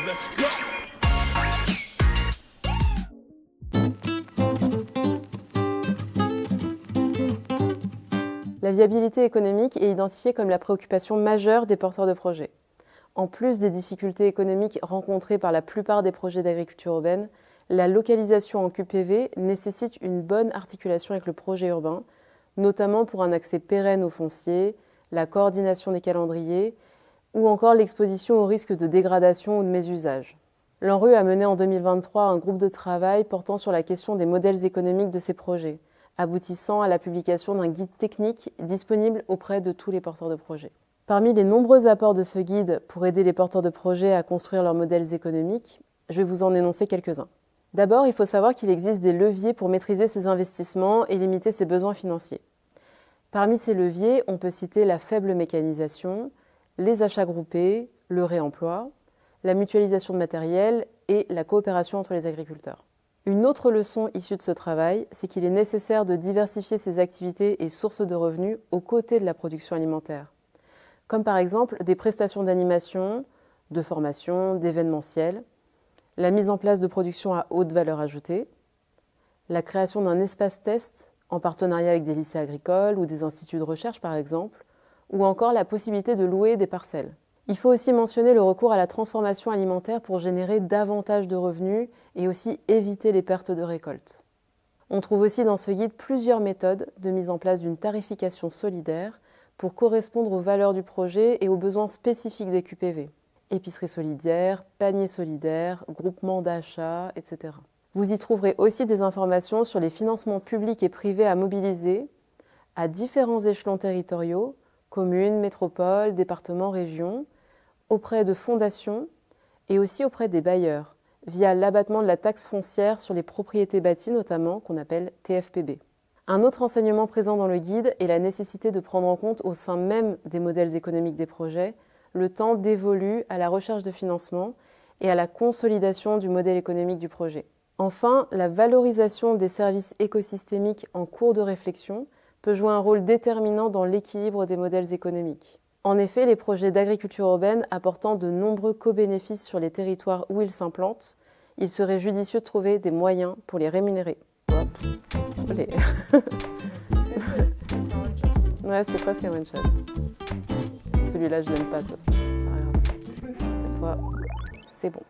let's go. La viabilité économique est identifiée comme la préoccupation majeure des porteurs de projets. En plus des difficultés économiques rencontrées par la plupart des projets d'agriculture urbaine, la localisation en QPV nécessite une bonne articulation avec le projet urbain, notamment pour un accès pérenne au foncier, la coordination des calendriers ou encore l'exposition au risque de dégradation ou de mésusage. L'ANRU a mené en 2023 un groupe de travail portant sur la question des modèles économiques de ces projets, aboutissant à la publication d'un guide technique disponible auprès de tous les porteurs de projets. Parmi les nombreux apports de ce guide pour aider les porteurs de projets à construire leurs modèles économiques, je vais vous en énoncer quelques-uns. D'abord, il faut savoir qu'il existe des leviers pour maîtriser ses investissements et limiter ses besoins financiers. Parmi ces leviers, on peut citer la faible mécanisation, les achats groupés, le réemploi, la mutualisation de matériel et la coopération entre les agriculteurs. Une autre leçon issue de ce travail, c'est qu'il est nécessaire de diversifier ses activités et sources de revenus aux côtés de la production alimentaire, comme par exemple des prestations d'animation, de formation, d'événementiel, la mise en place de productions à haute valeur ajoutée, la création d'un espace test en partenariat avec des lycées agricoles ou des instituts de recherche par exemple, ou encore la possibilité de louer des parcelles. Il faut aussi mentionner le recours à la transformation alimentaire pour générer davantage de revenus et aussi éviter les pertes de récolte. On trouve aussi dans ce guide plusieurs méthodes de mise en place d'une tarification solidaire pour correspondre aux valeurs du projet et aux besoins spécifiques des QPV. Épicerie solidaire, panier solidaire, groupement d'achat, etc. Vous y trouverez aussi des informations sur les financements publics et privés à mobiliser à différents échelons territoriaux, communes, métropoles, départements, régions, auprès de fondations et aussi auprès des bailleurs, via l'abattement de la taxe foncière sur les propriétés bâties notamment, qu'on appelle TFPB. Un autre enseignement présent dans le guide est la nécessité de prendre en compte au sein même des modèles économiques des projets le temps dévolu à la recherche de financement et à la consolidation du modèle économique du projet. Enfin, la valorisation des services écosystémiques en cours de réflexion peut jouer un rôle déterminant dans l'équilibre des modèles économiques. En effet, les projets d'agriculture urbaine apportant de nombreux co-bénéfices sur les territoires où ils s'implantent, il serait judicieux de trouver des moyens pour les rémunérer. Olé. Ouais, c'était presque un one-shot. Celui-là, je l'aime pas, de toute façon. Cette fois, c'est bon.